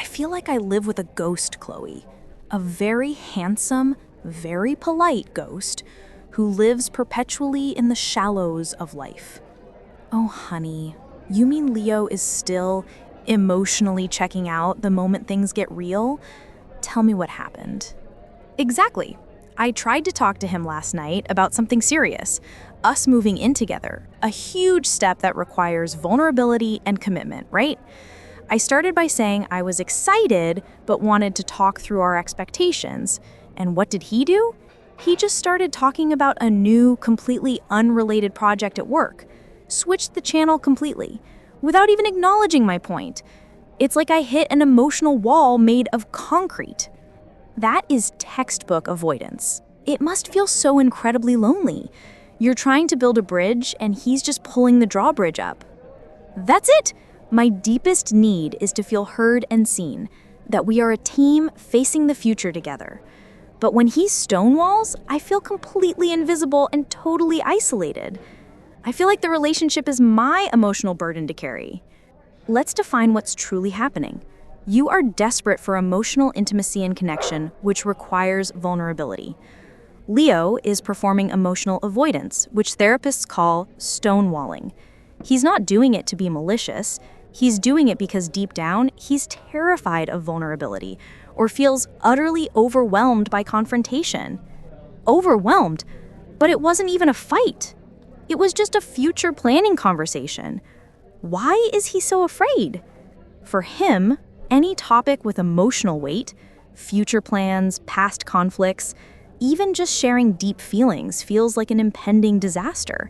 I feel like I live with a ghost, Chloe. A very handsome, very polite ghost who lives perpetually in the shallows of life. Oh, honey, you mean Leo is still emotionally checking out the moment things get real? Tell me what happened. Exactly. I tried to talk to him last night about something serious, us moving in together, a huge step that requires vulnerability and commitment, right? I started by saying I was excited, but wanted to talk through our expectations. And what did he do? He just started talking about a new, completely unrelated project at work. Switched the channel completely, without even acknowledging my point. It's like I hit an emotional wall made of concrete. That is textbook avoidance. It must feel so incredibly lonely. You're trying to build a bridge, and he's just pulling the drawbridge up. That's it! My deepest need is to feel heard and seen, that we are a team facing the future together. But when he stonewalls, I feel completely invisible and totally isolated. I feel like the relationship is my emotional burden to carry. Let's define what's truly happening. You are desperate for emotional intimacy and connection, which requires vulnerability. Leo is performing emotional avoidance, which therapists call stonewalling. He's not doing it to be malicious. He's doing it because deep down, he's terrified of vulnerability or feels utterly overwhelmed by confrontation. Overwhelmed? But it wasn't even a fight. It was just a future planning conversation. Why is he so afraid? For him, any topic with emotional weight, future plans, past conflicts, even just sharing deep feelings feels like an impending disaster.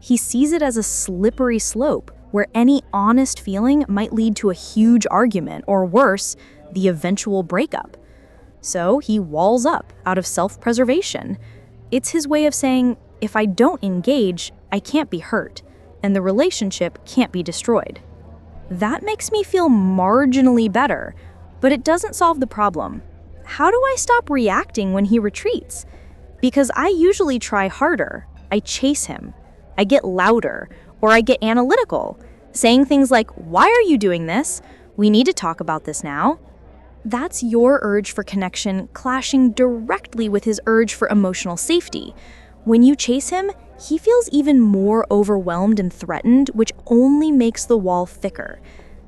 He sees it as a slippery slope where any honest feeling might lead to a huge argument or worse, the eventual breakup. So he walls up out of self-preservation. It's his way of saying, if I don't engage, I can't be hurt, and the relationship can't be destroyed. That makes me feel marginally better, but it doesn't solve the problem. How do I stop reacting when he retreats? Because I usually try harder. I chase him. I get louder, or I get analytical, saying things like, why are you doing this? We need to talk about this now. That's your urge for connection clashing directly with his urge for emotional safety. When you chase him, he feels even more overwhelmed and threatened, which only makes the wall thicker.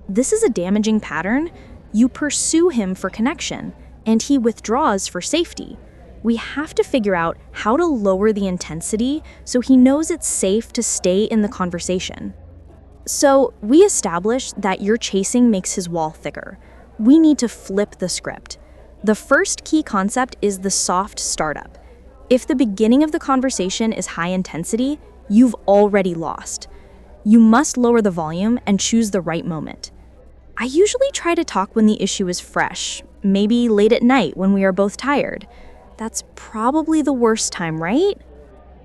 This is a damaging pattern. You pursue him for connection, and he withdraws for safety. We have to figure out how to lower the intensity so he knows it's safe to stay in the conversation. So we established that your chasing makes his wall thicker. We need to flip the script. The first key concept is the soft startup. If the beginning of the conversation is high intensity, you've already lost. You must lower the volume and choose the right moment. I usually try to talk when the issue is fresh, maybe late at night when we are both tired. That's probably the worst time, right?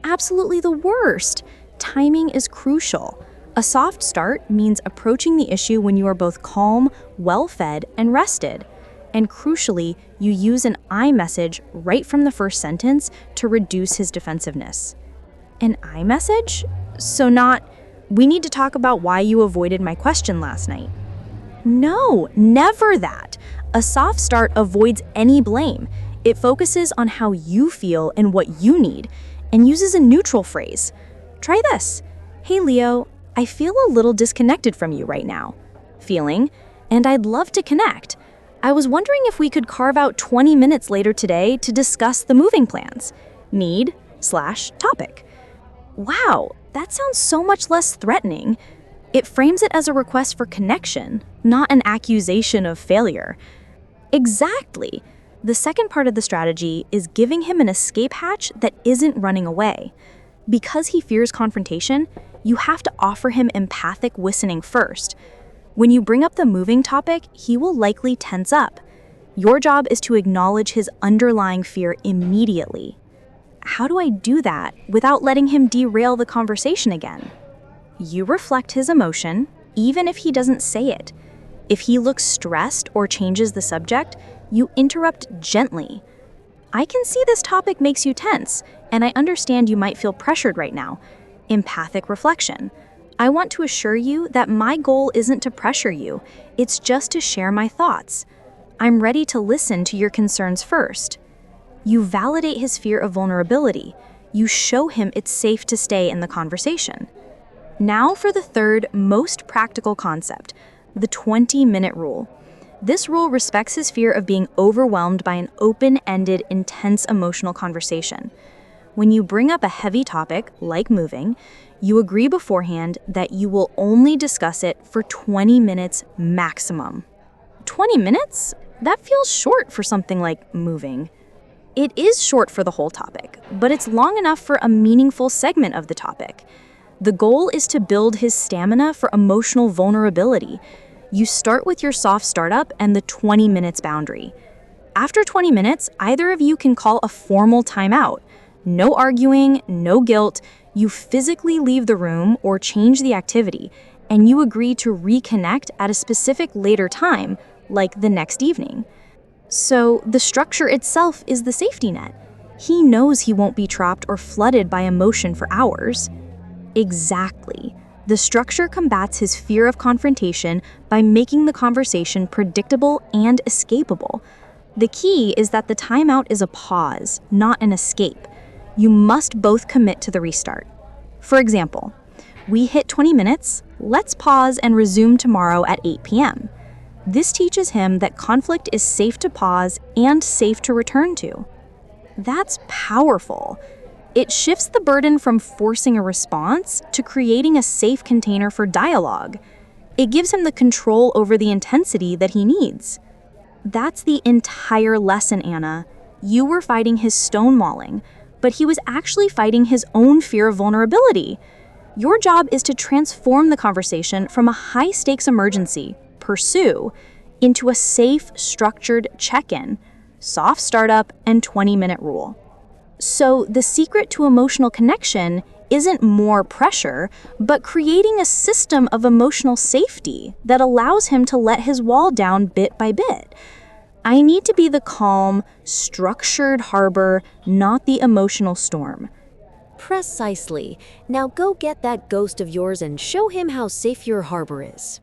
Absolutely the worst. Timing is crucial. A soft start means approaching the issue when you are both calm, well-fed, and rested. And crucially, you use an I message right from the first sentence to reduce his defensiveness. An I message? So not, we need to talk about why you avoided my question last night. No, never that. A soft start avoids any blame. It focuses on how you feel and what you need, and uses a neutral phrase. Try this. Hey Leo, I feel a little disconnected from you right now. Feeling, and I'd love to connect. I was wondering if we could carve out 20 minutes later today to discuss the moving plans. Need/topic. Wow, that sounds so much less threatening. It frames it as a request for connection, not an accusation of failure. Exactly. The second part of the strategy is giving him an escape hatch that isn't running away. Because he fears confrontation, you have to offer him empathic listening first. When you bring up the moving topic, he will likely tense up. Your job is to acknowledge his underlying fear immediately. How do I do that without letting him derail the conversation again? You reflect his emotion, even if he doesn't say it. If he looks stressed or changes the subject, you interrupt gently. I can see this topic makes you tense, and I understand you might feel pressured right now. Empathic reflection. I want to assure you that my goal isn't to pressure you, it's just to share my thoughts. I'm ready to listen to your concerns first. You validate his fear of vulnerability. You show him it's safe to stay in the conversation. Now for the third, most practical concept, the 20-minute rule. This rule respects his fear of being overwhelmed by an open-ended, intense emotional conversation. When you bring up a heavy topic, like moving, you agree beforehand that you will only discuss it for 20 minutes maximum. 20 minutes? That feels short for something like moving. It is short for the whole topic, but it's long enough for a meaningful segment of the topic. The goal is to build his stamina for emotional vulnerability. You start with your soft startup and the 20 minutes boundary. After 20 minutes, either of you can call a formal timeout. No arguing, no guilt. You physically leave the room or change the activity, and you agree to reconnect at a specific later time, like the next evening. So the structure itself is the safety net. He knows he won't be trapped or flooded by emotion for hours. Exactly. The structure combats his fear of confrontation by making the conversation predictable and escapable. The key is that the timeout is a pause, not an escape. You must both commit to the restart. For example, we hit 20 minutes, let's pause and resume tomorrow at 8 p.m. This teaches him that conflict is safe to pause and safe to return to. That's powerful. It shifts the burden from forcing a response to creating a safe container for dialogue. It gives him the control over the intensity that he needs. That's the entire lesson, Anna. You were fighting his stonewalling, but he was actually fighting his own fear of vulnerability. Your job is to transform the conversation from a high-stakes emergency, pursue, into a safe, structured check-in, soft startup, and 20-minute rule. So the secret to emotional connection isn't more pressure, but creating a system of emotional safety that allows him to let his wall down bit by bit. I need to be the calm, structured harbor, not the emotional storm. Precisely. Now go get that ghost of yours and show him how safe your harbor is.